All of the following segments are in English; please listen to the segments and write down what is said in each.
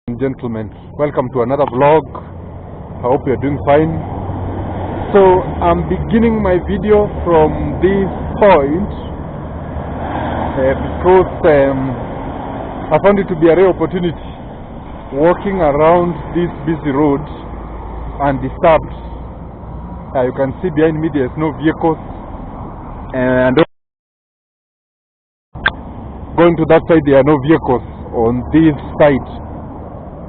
and gentlemen, welcome to another vlog. I hope you're doing fine. So I'm beginning my video from this point because I found it to be a rare opportunity walking around this busy road undisturbed. You can see behind me there's no vehicles, and going to that side there are no vehicles on this side.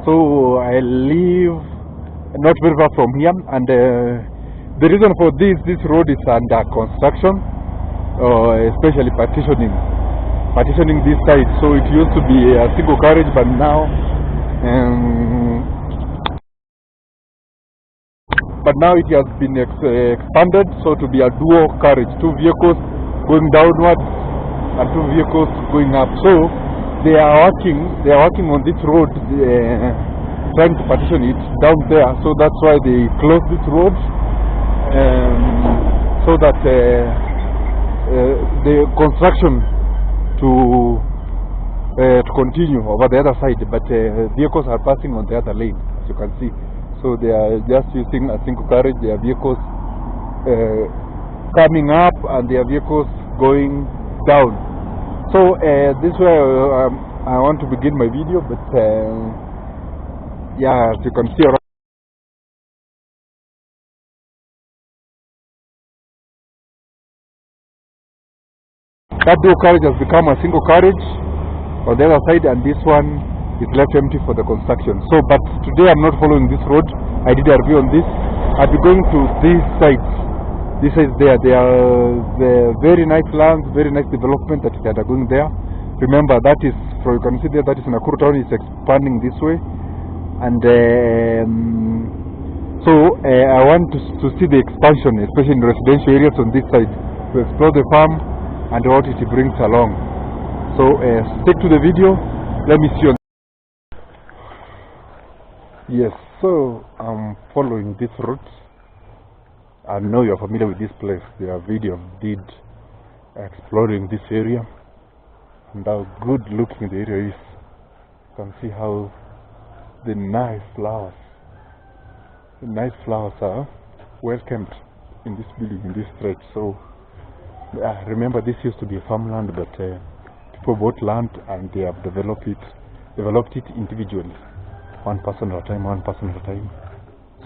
So I live not very far from here, and the reason for this road is under construction, especially partitioning this side. So it used to be a single carriage, but now it has been expanded, so to be a dual carriage, two vehicles going downwards and two vehicles going up. So they are working on this road, trying to partition it down there. So that's why they closed this road, so that the construction to continue over the other side. But vehicles are passing on the other lane, as you can see. So they are just using a single carriage. There are vehicles coming up, and there are vehicles going down. So this way I want to begin my video, but yeah, as you can see around, that dual carriage has become a single carriage on the other side, and this one is left empty for the construction. So but today I'm not following this road. I did a review on this. I'll be going to this side. This is there. They are the very nice lands, very nice development that are going there. Remember, that is, you can see there, that is Nakuru town is expanding this way, and so I want to see the expansion, especially in residential areas on this side, to explore the farm and what it brings along. So stick to the video. Let me see. Yes, so I'm following this route. I know you're familiar with this place. There are videos did exploring this area and how good looking the area is. You can see how the nice flowers are welcomed in this building, in this stretch. So remember, this used to be a farmland, but people bought land and they have developed it individually, one person at a time.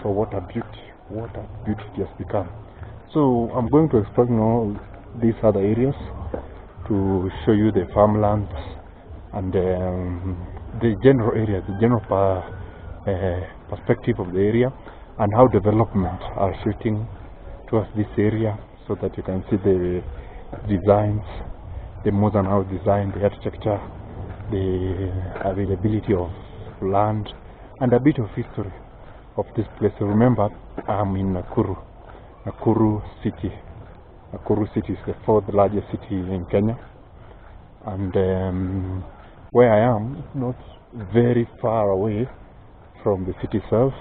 So what a beauty it has become. So I'm going to explore all these other areas to show you the farmlands and the general area, the general perspective of the area, and how development are shifting towards this area, so that you can see the designs, the modern house design, the architecture, the availability of land, and a bit of history of this place. Remember, I'm in Nakuru city. Nakuru city is the fourth largest city in Kenya, and where I am is not very far away from the city itself,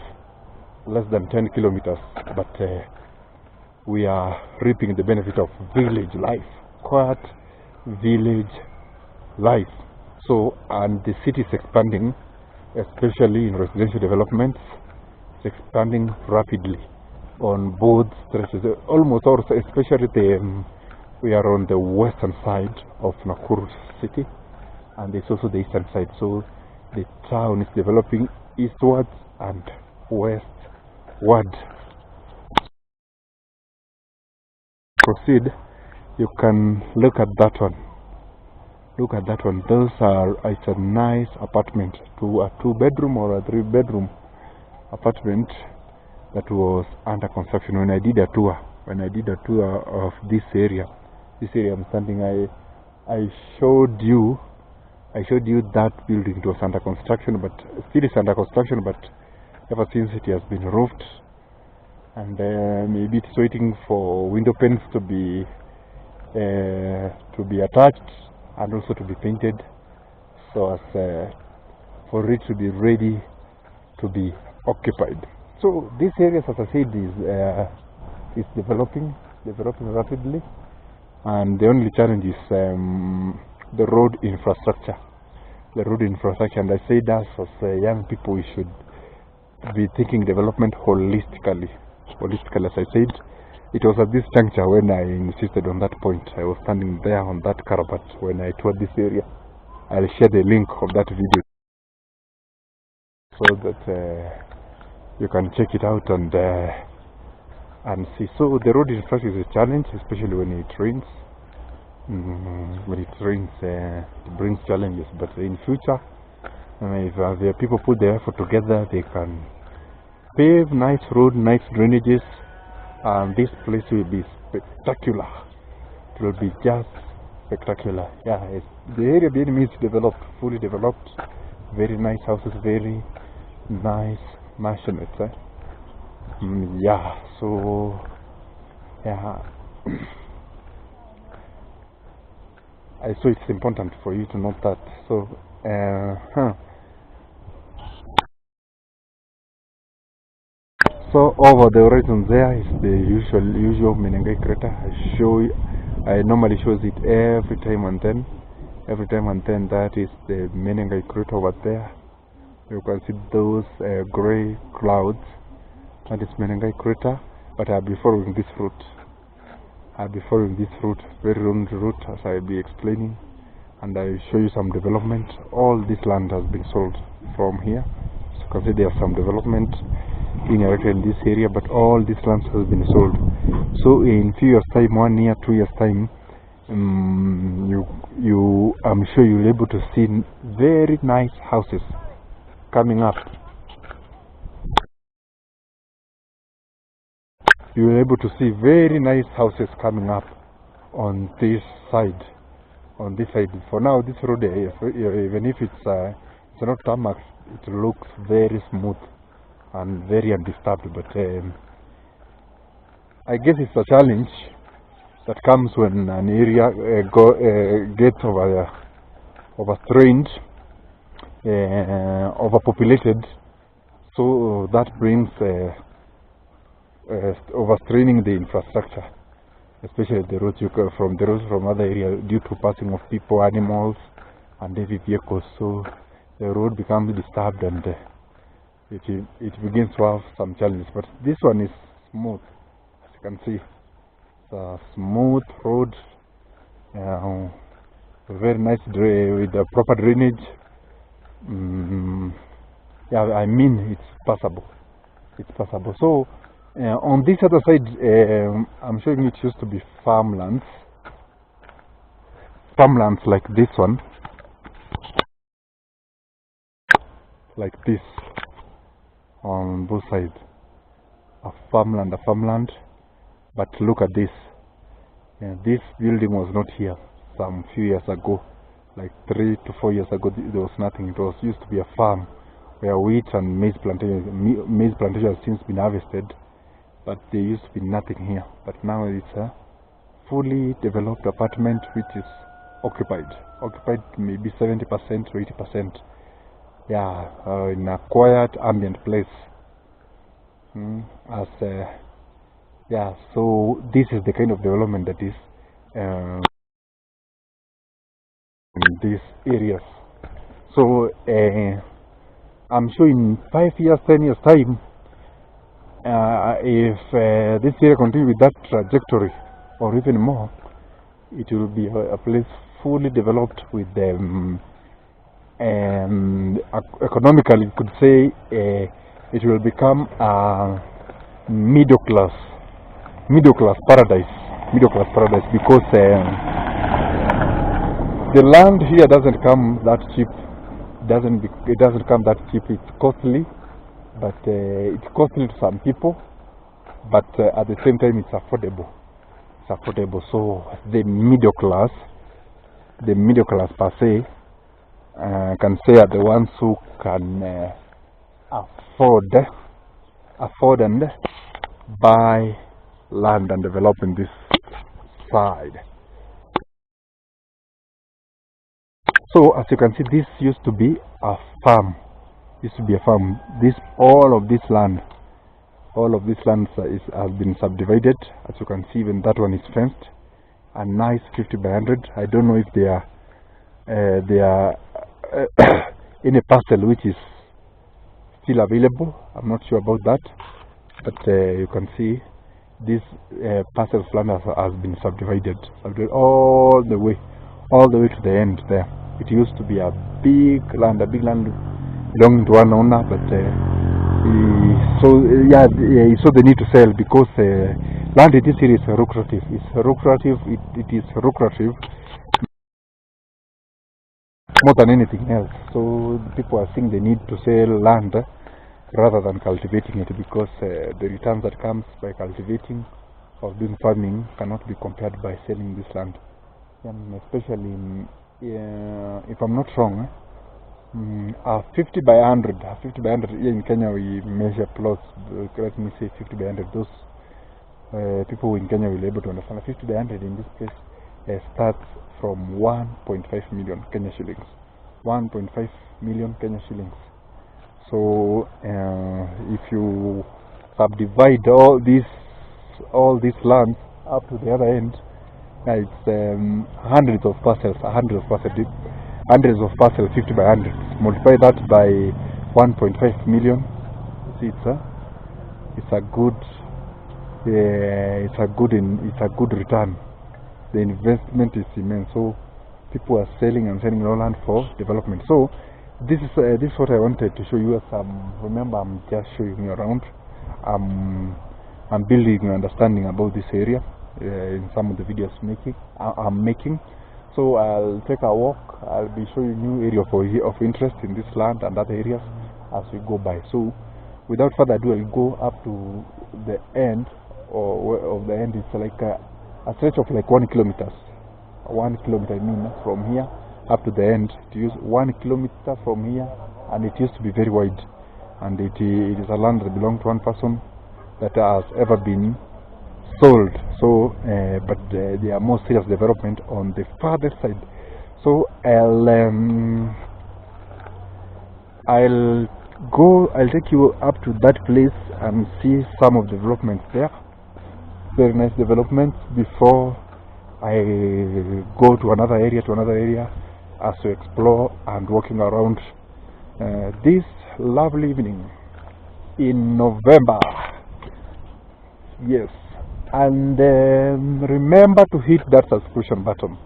less than 10 kilometers, but we are reaping the benefit of village life, quiet village life. So, and the city is expanding, especially in residential developments. It's expanding rapidly on both stretches, almost all, especially we are on the western side of Nakuru city, and there's also the eastern side. So the town is developing eastwards and westward. Proceed. You can look at that one. Look at that one. Those are, it's a nice apartment, a 2-bedroom or a 3-bedroom apartment that was under construction. When I did a tour of this area I'm standing, I showed you that building. It was under construction, but still is under construction, but ever since it has been roofed, and maybe it's waiting for window panes to be attached and also to be painted, so as for it to be ready to be occupied. So this area, as I said, is developing rapidly, and the only challenge is the road infrastructure. the road infrastructure. And I said us as young people, we should be thinking development holistically. Holistically, as I said, it was at this juncture when I insisted on that point. I was standing there on that caravat when I toured this area. I'll share the link of that video so that you can check it out and see. So the road infrastructure is a challenge, especially when it rains. When it rains, it brings challenges. But in future, if the people put their effort together, they can pave nice road, nice drainages, and this place will be spectacular. It will be just spectacular. Yeah, the area behind me is developed, fully developed. Very nice houses, very nice mansionettes. Yeah, so yeah. So it's important for you to know that. So so over the horizon there is the usual Menengai crater. I normally shows it every time and then. That is the Menengai crater over there. You can see those gray clouds. That is Menengai crater. But I'll be following this route. Very long route, as I'll be explaining, and I'll show you some development. All this land has been sold from here. So you can see there's some development being erected in this area, but all this land has been sold. So in few years time, 1 year, 2 years time, I'm sure you'll be able to see very nice houses coming up. You will be able to see very nice houses coming up on this side. For now, this road, even if it's not tarmac, it looks very smooth and very undisturbed. But I guess it's a challenge that comes when an area gets overstrained, overpopulated. So that brings overstraining the infrastructure, especially the roads from other areas due to passing of people, animals, and heavy vehicles. So the road becomes disturbed and it begins to have some challenges. But this one is smooth, as you can see. It's a smooth road, very nice with the proper drainage. Yeah, I mean it's passable. So on this other side, I'm showing it used to be farmlands like this one, like this on both sides. A farmland. But look at this. This building was not here some few years ago, like 3 to 4 years ago. There was nothing. It was used to be a farm where wheat and maize plantation has since been harvested. But there used to be nothing here. But now it's a fully developed apartment which is occupied maybe 70% to 80%. Yeah, in a quiet, ambient place. Yeah, so this is the kind of development that is in these areas. So I'm sure in 5 years, 10 years time, if this area continues with that trajectory or even more, it will be a place fully developed with economically, you could say it will become a middle class paradise, because the land here doesn't come that cheap. It doesn't come that cheap. It's costly, but it's costly to some people, but at the same time it's affordable. So the middle class per se can say are the ones who can afford and buy land and develop in this side. So as you can see, this used to be a farm. All of this land has been subdivided. As you can see, even that one is fenced. A nice 50 by 100. I don't know if they are any parcel which is still available. I'm not sure about that, but you can see this parcel of land has been subdivided all the way to the end there. It used to be a big land belonging to one owner, but he saw the need to sell because land in this area is lucrative. It is lucrative more than anything else. So people are seeing the need to sell land rather than cultivating it, because the returns that comes by cultivating or doing farming cannot be compared by selling this land. Especially if I'm not wrong, a 50 by 100 here in Kenya we measure plots. Let me say 50 by 100. Those people in Kenya will be able to understand. A 50 by 100 in this place starts from 1.5 million Kenya shillings. 1.5 million Kenya shillings. So if you subdivide all these lands up to the other end, it's hundreds of parcels, 50 by 100. Multiply that by 1.5 million. See, it's a good return. The investment is immense. So people are selling no land for development. So this is what I wanted to show you. Remember, I'm just showing you around. I'm building an understanding about this area in some of the videos I'm making. So I'll take a walk. I'll be showing you area of interest in this land and other areas as we go by. So without further ado, I'll go up to the end of the end. It's like a stretch of like 1 kilometer. 1 kilometer, I mean, from here up to the end. It used 1 kilometer from here, and it used to be very wide. And it is a land that belonged to one person that has ever been sold. So but there are more serious development on the farther side. So I'll take you up to that place and see some of the developments there. Very nice developments before I go to another area as to explore and walking around this lovely evening in November. Yes. And remember to hit that subscription button.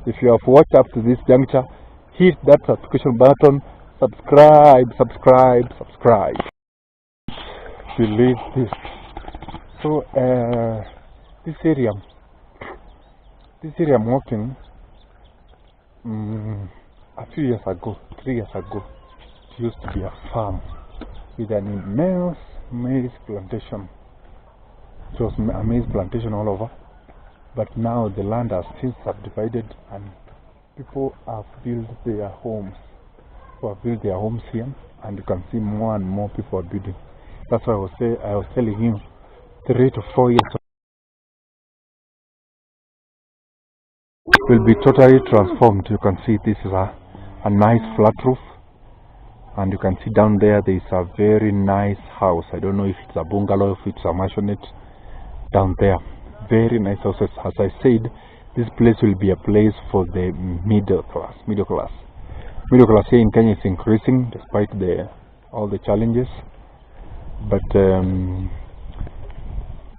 If you have watched up to this juncture, hit that subscription button. Subscribe. Believe this. So this area I'm walking a few years ago, 3 years ago, it used to be a farm with an immense maize plantation. It was a maize plantation all over, but now the land has since subdivided and people have built their homes. People have built their homes here, and you can see more and more people are building. That's why I was telling you, 3 to 4 years will be totally transformed. You can see this is a nice flat roof, and you can see down there is a very nice house. I don't know if it's a bungalow, if it's a mansionette down there. Very nice houses. As I said, this place will be a place for the middle class. Middle class here in Kenya is increasing despite all the challenges, but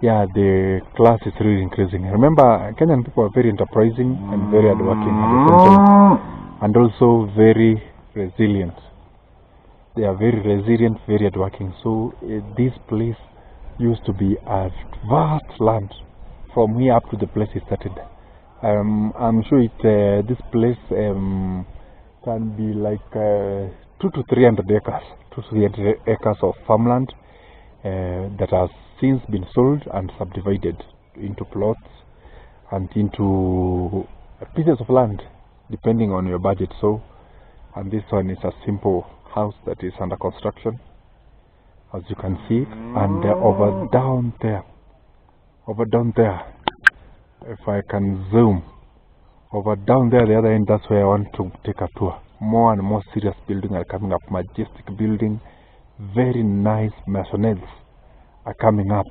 yeah, the class is really increasing. Remember, Kenyan people are very enterprising and very hardworking at the same time, and also very resilient. They are very resilient, very hardworking. So this place used to be a vast land from here up to the place it started. I'm sure this place can be like 200 to 300 acres, 200 to 300 acres of farmland that has since been sold and subdivided into plots and into pieces of land depending on your budget. So, and this one is a simple house that is under construction, as you can see. And over down there, if I can zoom over down there, the other end, that's where I want to take a tour. More and more serious buildings are coming up, majestic building, very nice mansionettes are coming up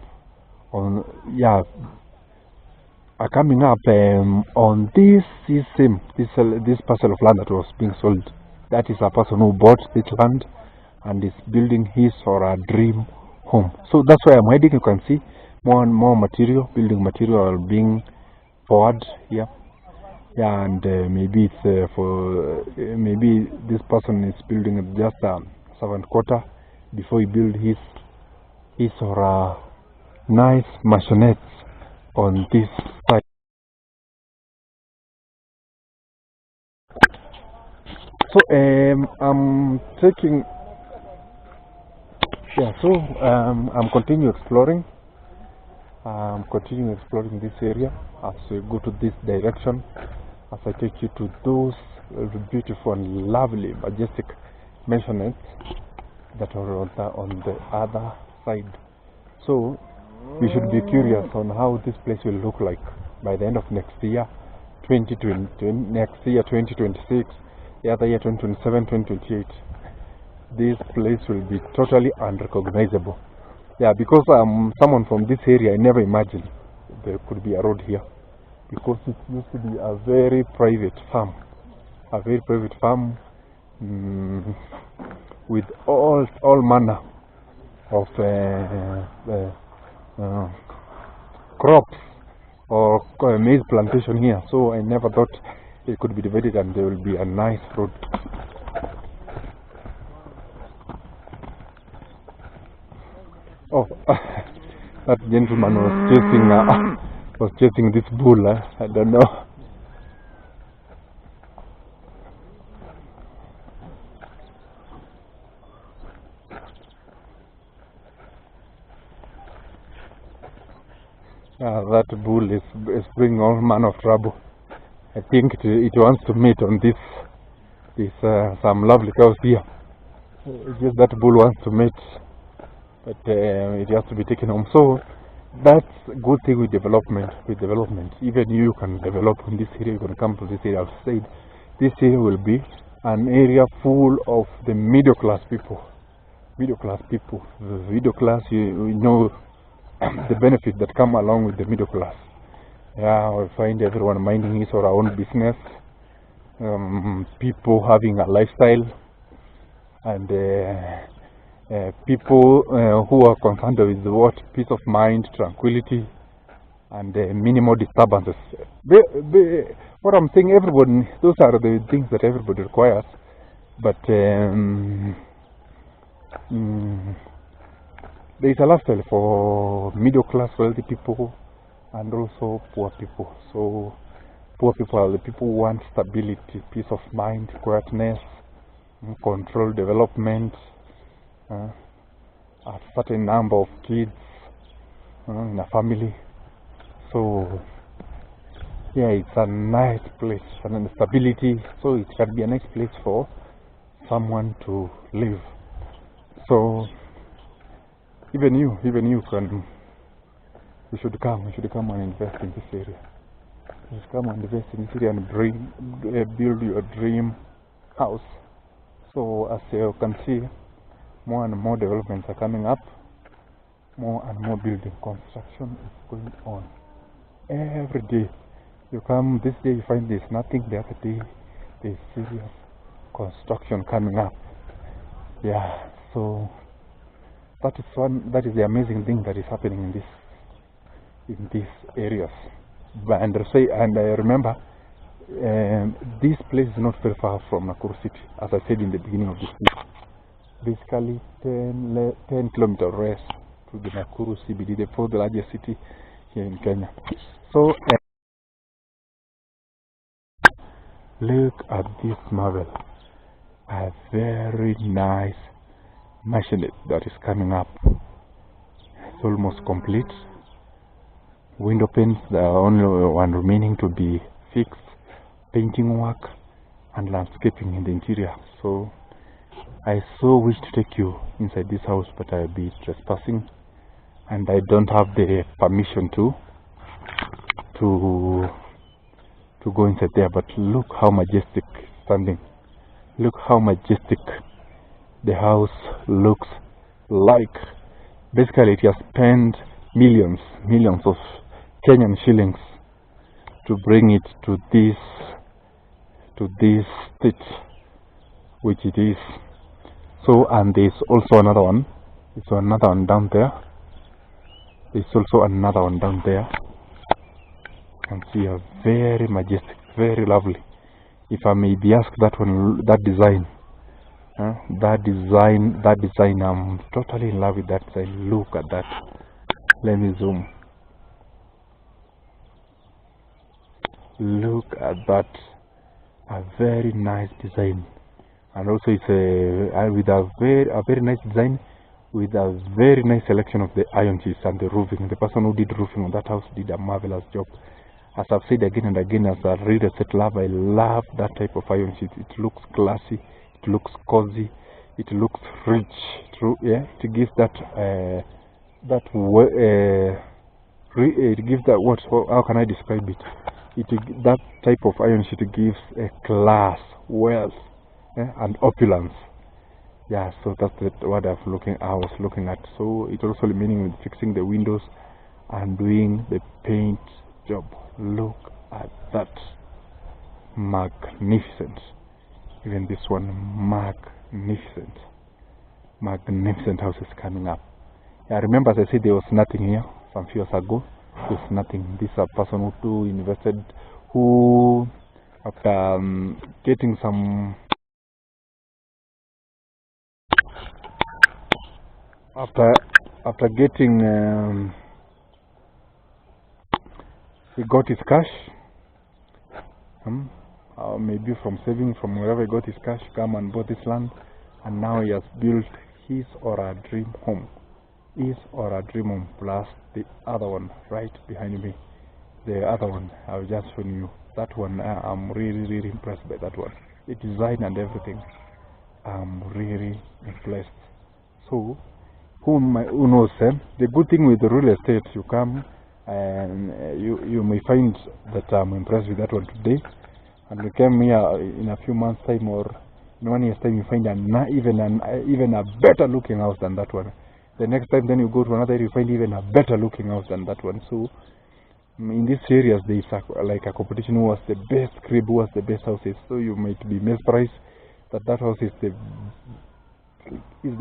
on on this parcel of land that was being sold That is a person who bought this land and is building his or her dream home. So that's why I'm hiding. You can see more and more material, building material being poured here. Yeah, and maybe it's maybe this person is building just a servant quarter before he build his or her nice mansionettes on this side. So I'm taking, yeah. So I'm continuing exploring. I'm continuing exploring this area as we go to this direction. As I take you to those beautiful and lovely, majestic mansionettes that are on the other side. So we should be curious on how this place will look like by the end of next year, 2020, next year 2026, the other year 2027, 2028. This place will be totally unrecognizable. Yeah, because I'm someone from this area, I never imagined there could be a road here, because it used to be a very private farm, with all manner of crops or maize plantation here. So I never thought it could be divided and there will be a nice road. Oh, that gentleman was chasing this bull. I don't know. That bull is bringing all manner of trouble. I think it wants to mate on this some lovely cows here. Just that bull wants to mate, but it has to be taken home. So that's a good thing with development. Even you can develop in this area. You can come to this area. I've said this area will be an area full of the middle class people. The middle class, you know the benefits that come along with the middle class. Yeah, we find everyone minding his or her own business. People having a lifestyle, and people who are concerned with what peace of mind, tranquility, and minimal disturbances. What I'm saying, everybody, those are the things that everybody requires. But there is a lifestyle for middle class, wealthy people, and also poor people. So poor people are the people who want stability, peace of mind, quietness, controlled development, a certain number of kids in a family. So yeah, it's a nice place and stability. So it can be a nice place for someone to live. So even you can. You should come and invest in this area. You should come and invest in this area and build your dream house. So as you can see, more and more developments are coming up. More and more building construction is going on. Every day you come, this day you find there's nothing, the other day there's serious construction coming up. Yeah, so that is the amazing thing that is happening in these areas. And I remember this place is not very far from Nakuru city, as I said in the beginning of this video. Basically 10 kilometers west to the Nakuru CBD, the fourth largest city here in Kenya. So look at this marvel, a very nice mansionette that is coming up. It's almost complete. Window panes, the only one remaining to be fixed, painting work and landscaping in the interior. So I so wish to take you inside this house, but I'll be trespassing and I don't have the permission to go inside there. But look how majestic standing. Look how majestic the house looks like. Basically it has spent millions of Kenyan shillings to bring it to this state which it is. So, and there's also another one. There's another one down there. There's also another one down there. You can see a very majestic, very lovely. If I may be asked, that one, that design, that design, I'm totally in love with that design. Look at that. Let me zoom. Look at that. A very nice design, and also it's with a very nice design, with a very nice selection of the iron sheets and the roofing. The person who did roofing on that house did a marvelous job. As I've said again and again, as a real estate lover, I love that type of iron sheet. It looks classy, it looks cozy, it looks rich. True, yeah. It gives that it gives that what? How can I describe it? That type of iron sheet gives a class, wealth, and opulence. Yeah, so that's what I was looking at. So it also meaning with fixing the windows and doing the paint job. Look at that. Magnificent. Even this one, magnificent house is coming up. Yeah, remember, as I said, there was nothing here some few years ago. There's nothing. This is a person who invested, who after getting some, after getting he got his cash, maybe from saving, from wherever he got his cash, come and bought this land, and now he has built his or her dream home. His or her dream home, plus the other one right behind me. The other one I've just shown you. That one, I'm really impressed by that one. The design and everything, I'm really impressed. So, who knows? The good thing with the real estate, you come and you may find that I'm impressed with that one today, and you came here in a few months' time or in 1 year's time, you find even a better looking house than that one. The next time, then you go to another area, you find even a better looking house than that one. So, in these areas, there is like a competition who has the best crib, who has the best houses. So you might be mesmerized that house is the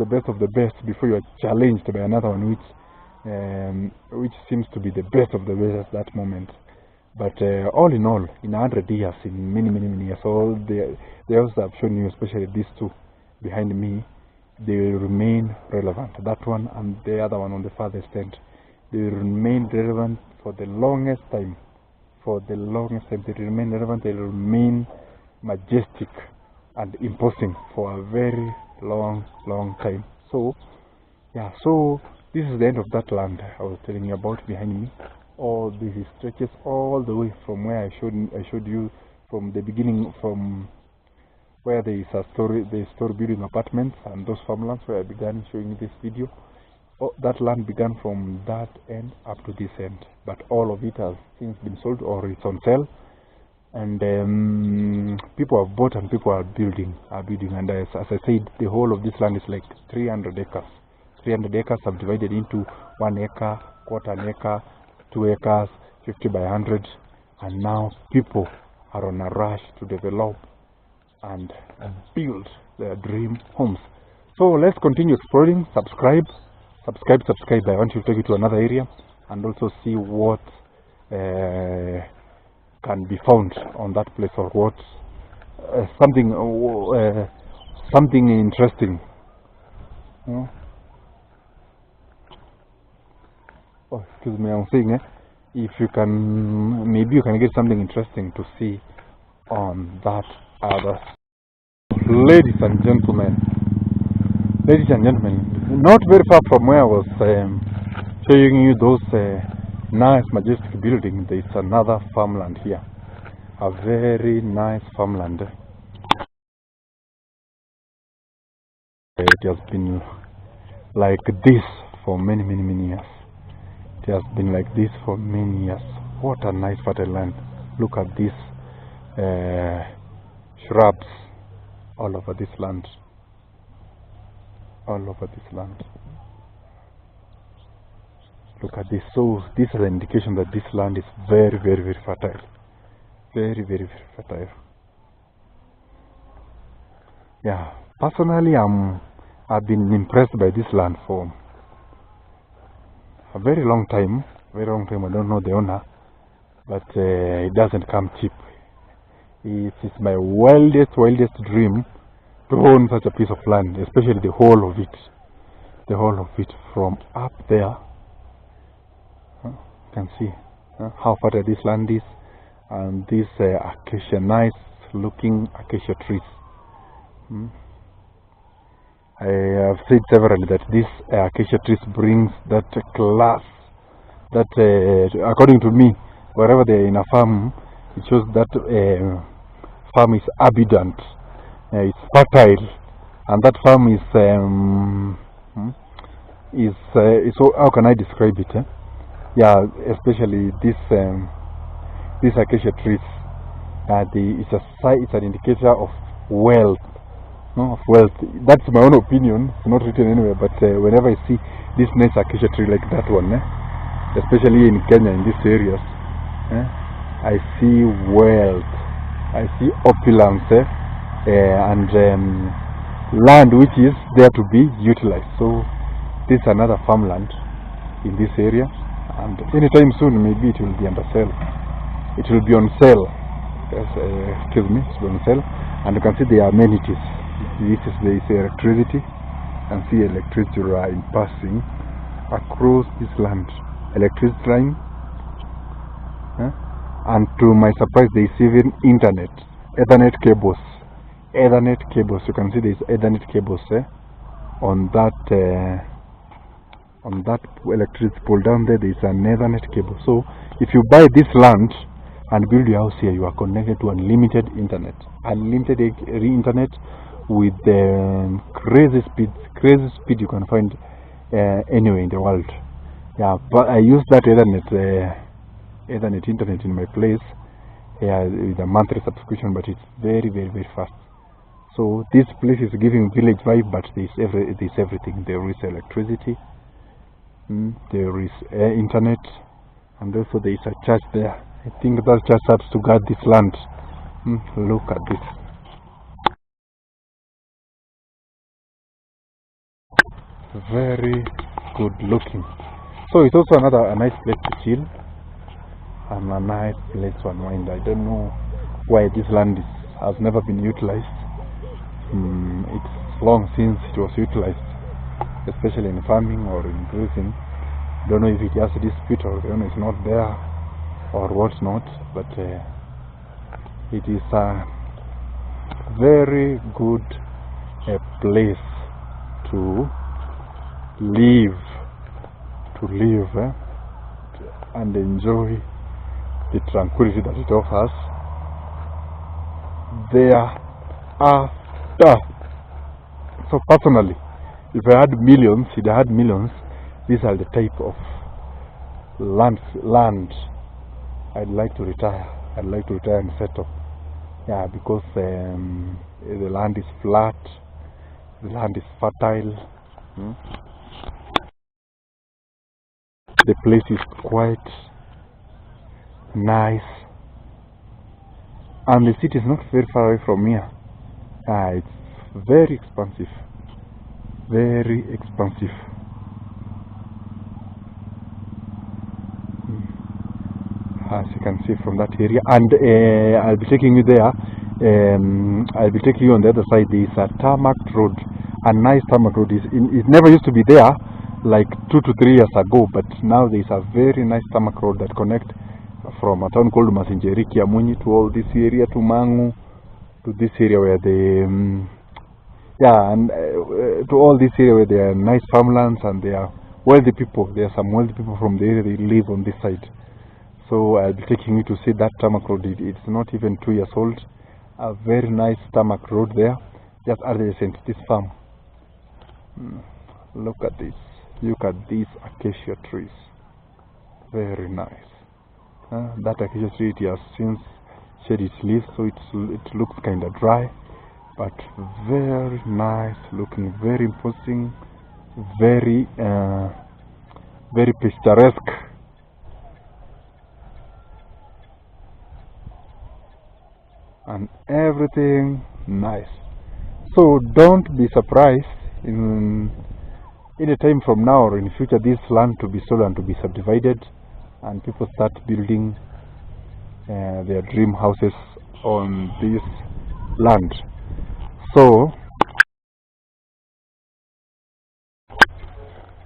best of the best before you are challenged by another one which seems to be the best of the best at that moment. But all in all, in 100 years, in many years, all the houses I've shown you, especially these two behind me, they will remain relevant. That one and the other one on the farthest end, they will remain relevant for the longest time. For the longest time, they remain relevant. They will remain majestic and imposing for a very long time. So, yeah. So this is the end of that land I was telling you about behind me. All this stretches all the way from where I showed you from the beginning, from where there is a story building apartments and those farmlands where I began showing this video. That land began from that end up to this end, but all of it has since been sold or it's on sale, and people have bought and people are building. And as I said, the whole of this land is like 300 acres. 300 acres subdivided into 1 acre, quarter an acre, 2 acres, 50 by 100, and now people are on a rush to develop and build their dream homes. So let's continue exploring. Subscribe. I want to take you to another area and also see what can be found on that place, or what something interesting. Oh, excuse me, I'm saying if you can, maybe you can get something interesting to see on that other. Ladies and gentlemen, not very far from where I was showing you those nice majestic buildings, there is another farmland here, a very nice farmland. It has been like this for many years. It has been like this for many years. What a nice fertile land. Look at these shrubs all over this land. Look at this. So this is an indication that this land is very fertile. Very fertile. Yeah, personally, I've been impressed by this land for a very long time. Very long time. I don't know the owner, but it doesn't come cheap. It is my wildest dream to own such a piece of land, especially the whole of it. The whole of it from up there. You can see how fertile this land is, and these acacia, nice looking acacia trees. I have said severally that this acacia trees brings that class, that according to me, wherever they're in a farm, it shows that farm is abundant, it's fertile, and that farm is how can I describe it? Yeah, especially these acacia trees. It's an indicator of wealth. No, of wealth. That's my own opinion. It's not written anywhere. But whenever I see this nice acacia tree like that one, especially in Kenya, in these areas, I see wealth. I see opulence and land which is there to be utilized. So this is another farmland in this area, and anytime soon maybe it will be under sale. It will be on sale. Yes, excuse me, it's on sale, and you can see the amenities. There is electricity. You can see electricity line passing across this land. Electricity line, and to my surprise, there is even internet, Ethernet cables. Ethernet cables. You can see there is Ethernet cables on that electricity pole down there. There is an Ethernet cable. So if you buy this land and build your house here, you are connected to unlimited internet. Unlimited internet with crazy speed you can find anywhere in the world. Yeah, but I use that Ethernet internet in my place with a monthly subscription, but it's very fast. So this place is giving village vibe, but there's everything. There is electricity, there is internet, and also there is a church there. I think that church helps to guard this land. Look at this. Very good looking. So it's also a nice place to chill and a nice place to unwind. I don't know why this land has never been utilized. It's long since it was utilized, especially in farming or in grazing. Don't know if it has a dispute or the owner is not there or what's not, but it is a very good place to live and enjoy the tranquility that it offers. So personally, if I had millions, these are the type of land I'd like to retire. I'd like to retire and settle. Yeah, because the land is flat, the land is fertile. The place is quite nice, and the city is not very far away from here. It's very expensive, as you can see from that area. And I'll be taking you there. I'll be taking you on the other side. There is a tarmac road, a nice tarmac road. It never used to be there like 2 to 3 years ago, but now there is a very nice tarmac road that connects from a town called Masinjeri, Kiamunyi, to all this area, to Mangu, to this area where to all this area where there are nice farmlands and there are wealthy people. There are some wealthy people from the area. They live on this side. So I'll be taking you to see that tarmac road. It's not even 2 years old. A very nice tarmac road there, just adjacent to this farm. Look at this. Look at these acacia trees. Very nice. That acacia tree, it has since shed its leaves, so it looks kind of dry, but very nice looking, very imposing, very picturesque. And everything nice. So don't be surprised in any time from now or in future this land to be sold and to be subdivided, and people start building their dream houses on this land. So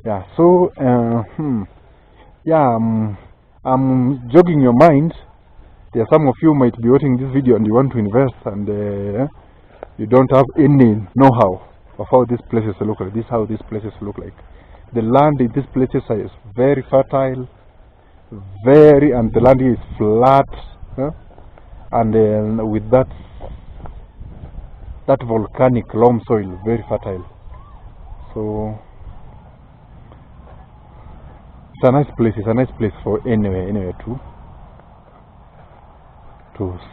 yeah, so yeah, I'm jogging your mind. There, some of you might be watching this video and you want to invest, and you don't have any know-how of how these places look like. This is how these places look like. The land in these places is very fertile, and the land is flat, and then with that volcanic loam soil, very fertile. So it's a nice place. It's a nice place for anywhere to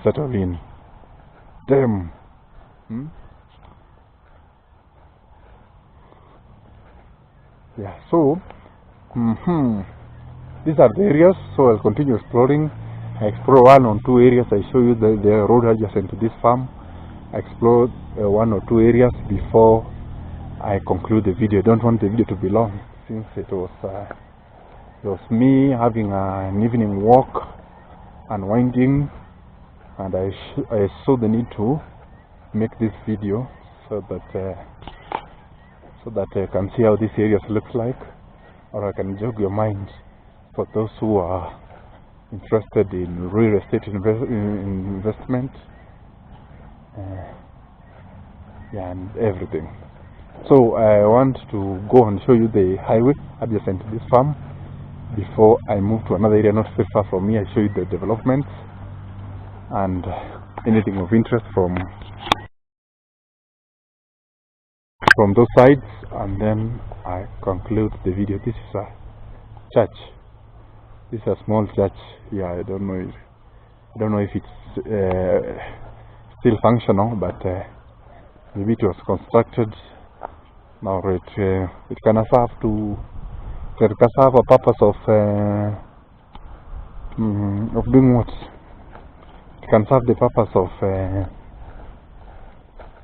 settle in. Damn. Yeah, so these are the areas. So I'll continue exploring. I explore 1 or 2 areas. I show you the road adjacent to this farm. I explore 1 or 2 areas before I conclude the video. I don't want the video to be long, since it was me having an evening walk, unwinding, and I saw the need to make this video so that I can see how this area looks like, or I can jog your mind for those who are interested in real estate investment, yeah, and everything. So I want to go and show you the highway adjacent to this farm before I move to another area not very far from me. I show you the developments and anything of interest from those sides, and then I conclude the video. This is a church. This is a small church. Yeah, I don't know if it's still functional, but maybe it was constructed. Now it can serve a purpose of doing what? It can serve the purpose of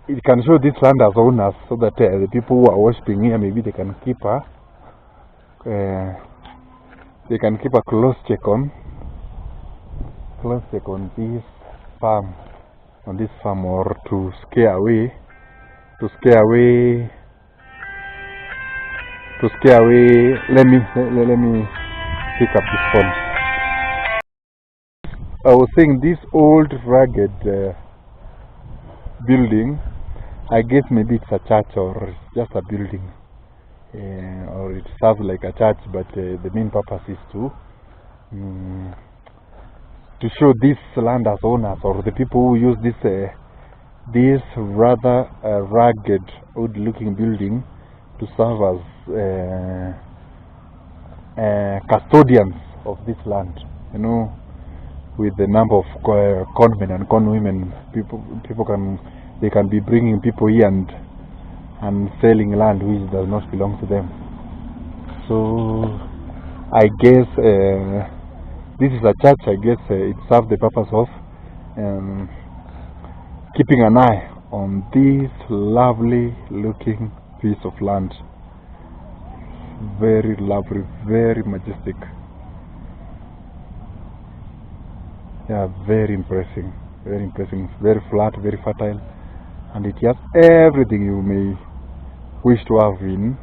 it can show this land as owners, so that the people who are worshipping here, maybe they can keep a close check on this farm, or to scare away. Let me pick up this phone. I was saying this old rugged building, I guess maybe it's a church or just a building, or it serves like a church, but the main purpose is to show this land as owners, or the people who use this rather rugged old looking building to serve as custodians of this land, with the number of conmen and conwomen. They can be bringing people here and selling land which does not belong to them. So I guess this is a church. I guess it serves the purpose of keeping an eye on this lovely looking piece of land. Very lovely, very majestic. Yeah, very impressive, very flat, very fertile, and it has everything you may wish to have in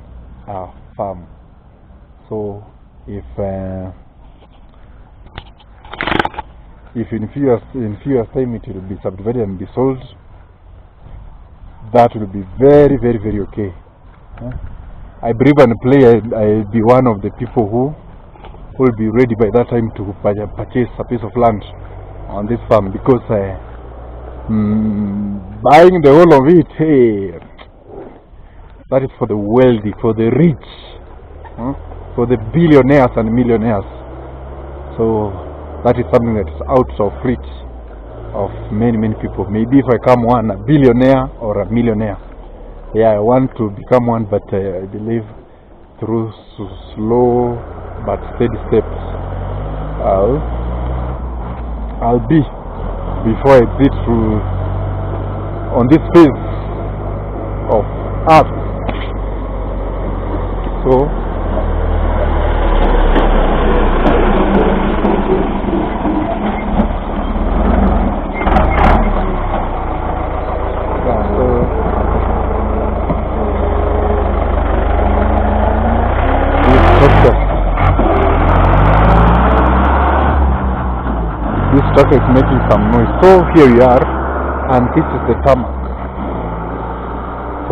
a farm. So if in few years time it will be subdivided and be sold, that will be very, very, very okay. I believe and play I'll be one of the people who will be ready by that time to purchase a piece of land on this farm, because buying the whole of it, hey, that is for the wealthy, for the rich, for the billionaires and millionaires. So that is something that is out of reach of many, many people. Maybe if I come a billionaire or a millionaire, yeah, I want to become one, but I believe through slow but steady steps I'll be before I exit through on this phase of earth. So this truck is making some noise. So here we are, and this is the tarmac.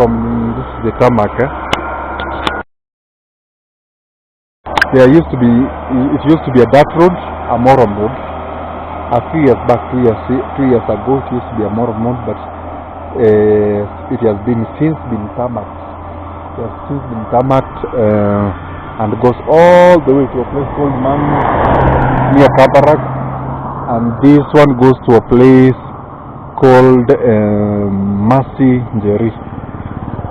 This is the tarmac. It used to be a dirt road, a moron road. A few years back, 2 years ago, it used to be a moron road, but it has since been tarmacked. It has since been tarmacked and goes all the way to a place called near Kabarak. And this one goes to a place called Mesmerised,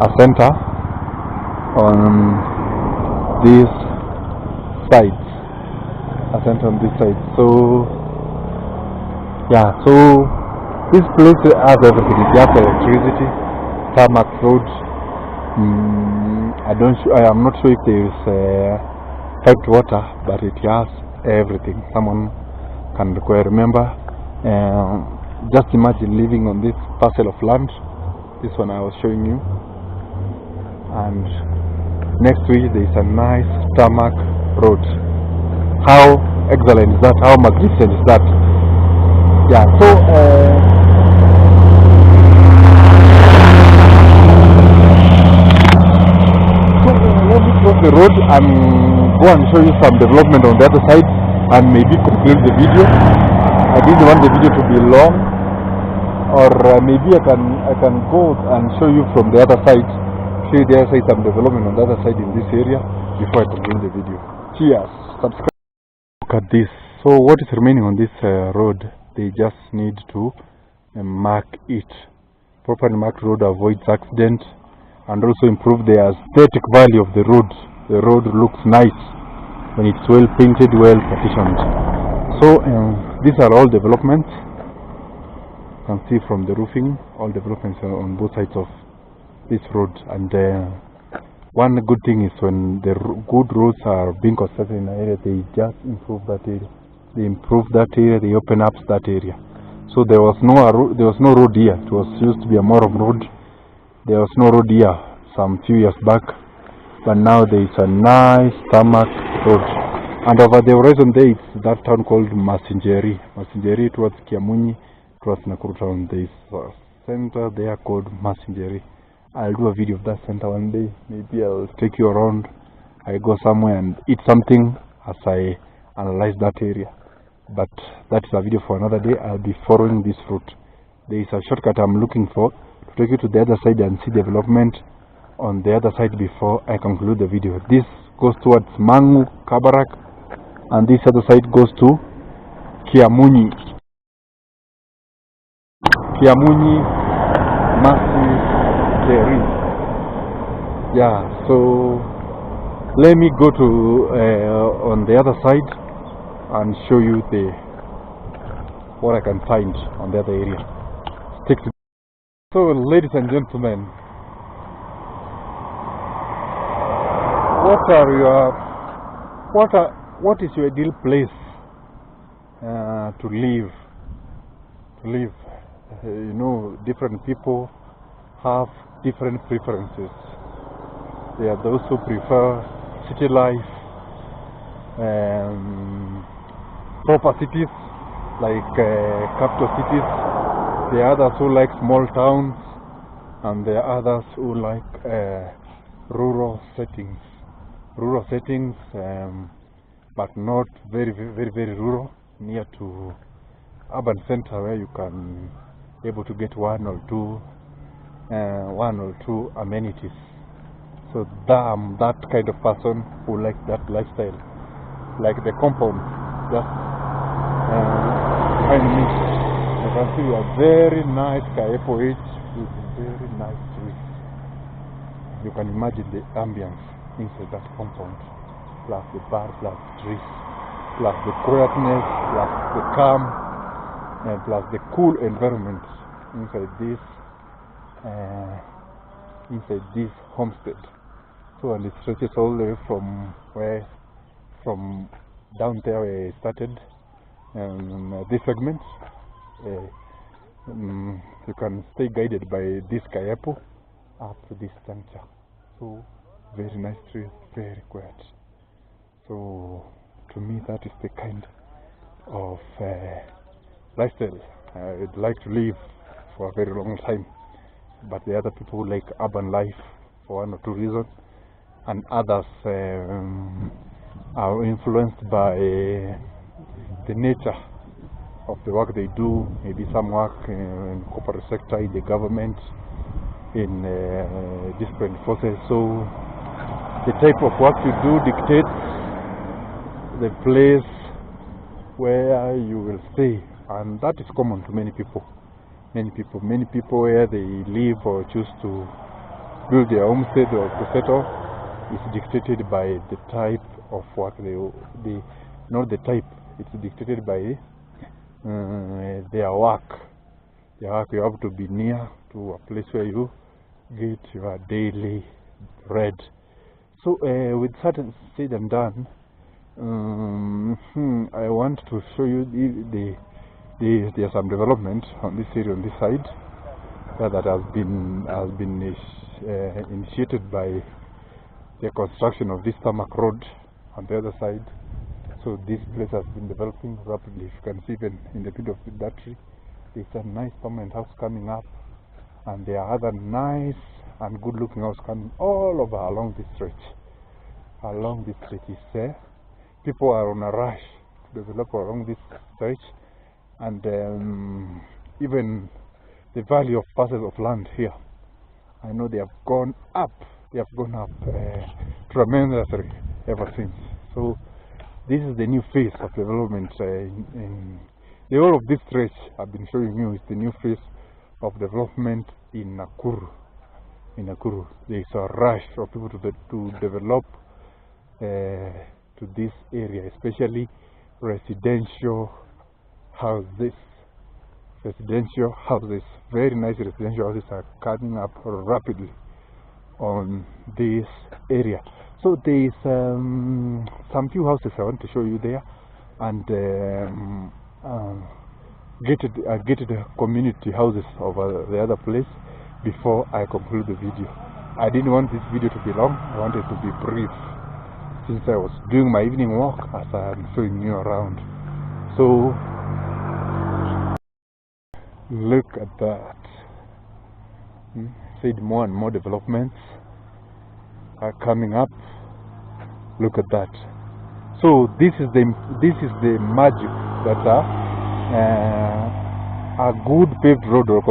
a center on this side. So yeah, so this place has everything. It has electricity, tarmac road. I am not sure if there is piped water, but it has everything. Someone can require. Remember, just imagine living on this parcel of land, this one I was showing you, and next to it there is a nice tarmac road. How excellent is that? How magnificent is that? Yeah, so let me cross the road and go and show you some development on the other side, and maybe conclude the video. I didn't want the video to be long, or maybe I can go and show you from the other side, some development on the other side in this area before I conclude the video. Cheers. Subscribe. Look at this. So what is remaining on this road? They just need to mark it. Properly marked road avoids accident and also improve the aesthetic value of the road. The road looks nice when it's well painted, well partitioned. So these are all developments. You can see from the roofing, all developments are on both sides of this road. And one good thing is when the good roads are being constructed in an area, they just improve that area. They improve that area. They open up that area. So there was no road here. It was used to be a moron road. There was no road here some few years back. But now there is a nice tarmac road, and over the horizon there is that town called Masingeri towards Kiamunyi, towards Nakuru town. There is a center there called Masingeri. I'll do a video of that center one day. Maybe I'll take you around. I go somewhere and eat something as I analyze that area. But that's a video for another day. I'll be following this route. There is a shortcut I'm looking for to take you to the other side and see development on the other side before I conclude the video. This goes towards Mangu, Kabarak, and this other side goes to Kiamunyi, Masingeri. Yeah, so let me go to on the other side and show you what I can find on the other area. Stick to. So, ladies and gentlemen, what is your ideal place to live? You know, different people have different preferences. There are those who prefer city life, proper cities like capital cities. There are others who like small towns, and there are others who like rural settings, but not very rural, near to urban center where you can able to get one or two amenities. So I'm that kind of person who likes that lifestyle, like the compound just behind me. You can see a very nice Kaepo H with very nice trees. You can imagine the ambience inside that compound, plus the bar, plus trees, plus the quietness, plus the calm, and plus the cool environment inside this inside this homestead. So, and it stretches all the way from down there where I started this segment. You can stay guided by this kayapo up to this juncture. So very nice trees, very quiet. So to me that is the kind of lifestyle I'd like to live for a very long time. But the other people like urban life for one or two reasons, and others are influenced by the nature of the work they do. Maybe some work in corporate sector, in the government, in different forces. So the type of work you do dictates the place where you will stay, and that is common to many people. Many people where they live or choose to build their homestead or to settle is dictated by the type of work not the type, it's dictated by their work. You have to be near to a place where you get your daily bread. So with that said and done, I want to show you there's some development on this area, on this side, that has been initiated by the construction of this tarmac road on the other side. So this place has been developing rapidly. If you can see, even in the middle of that tree, there's a nice permanent house coming up, and there are other nice and good looking houses coming all over along this stretch. Along this stretch is people are on a rush to develop along this stretch, and even the value of parcels of land here, I know they have gone up. They have gone up tremendously ever since. So this is the new phase of development. In the whole of this stretch I've been showing you is the new phase of development in Nakuru. In Nakuru, there is a rush for people to develop to this area, especially residential houses. Very nice residential houses are coming up rapidly on this area. So there is some few houses I want to show you there, and gated community houses over the other place before I conclude the video. I didn't want this video to be long. I wanted to be brief, since I was doing my evening walk as I am showing you around. So look at that. Said more and more developments are coming up. Look at that. So this is the magic that a good paved road or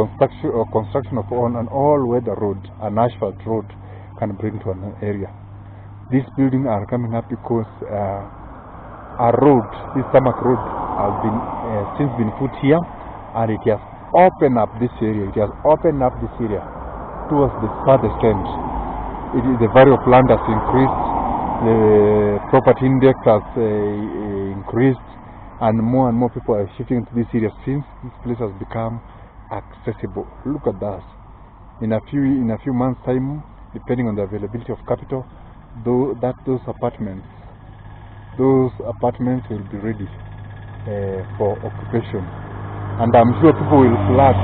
construction of an all-weather road, an asphalt road, can bring to an area. These buildings are coming up because a road, this tarmac road, has been since been put here, and it has opened up this area. It has opened up this area towards the farthest end. The value of land has increased, the property index has increased, and more people are shifting to this area since this place has become accessible. Look at that. In a few months' time, depending on the availability of capital, those apartments will be ready for occupation, and I'm sure people will flood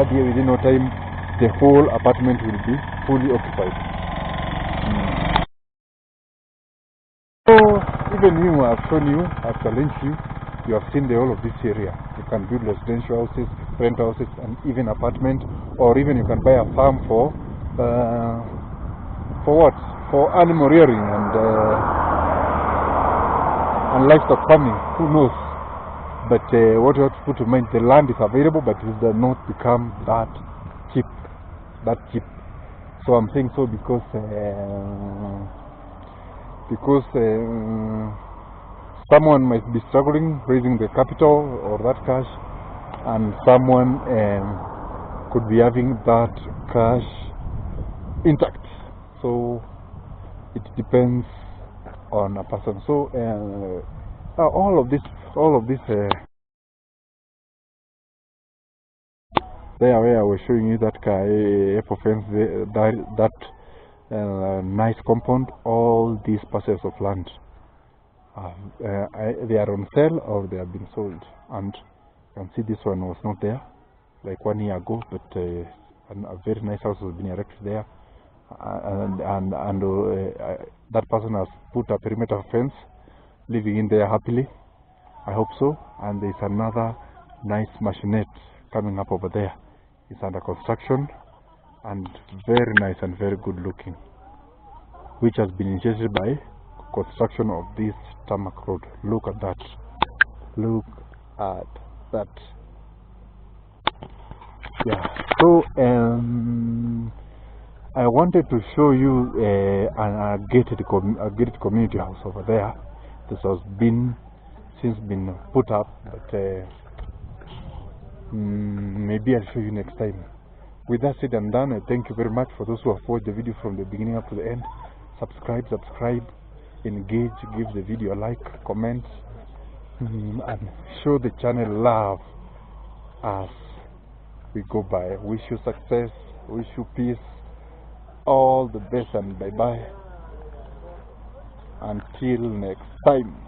here within no time. The whole apartment will be fully occupied. So even you, I've shown you, I've challenged you. You have seen the whole of this area. You can build residential houses, rent houses, and even apartment, or even you can buy a farm for what? For animal rearing and livestock farming. Who knows? But what you have to put in mind, the land is available, but it does not become that cheap. So I'm saying so because someone might be struggling raising the capital or that cash, and someone could be having that cash intact. So it depends on a person. So all of this there where I was showing you that apple fence, nice compound, all these parcels of land, they are on sale or they have been sold. And you can see this one was not there like 1 year ago, but a very nice house has been erected there, and that person has put a perimeter fence, living in there happily, I hope so. And there's another nice mansionette coming up over there. It's under construction and very nice and very good looking, which has been initiated by construction of this tarmac road. Look at that. Look at that. Yeah. So I wanted to show you a gated community house over there. This has since been put up, but maybe I'll show you next time. With that said and done, I thank you very much for those who have watched the video from the beginning up to the end. Subscribe, engage, give the video a like, comment, and show the channel love as we go by. Wish you success, wish you peace, all the best, and bye bye until next time.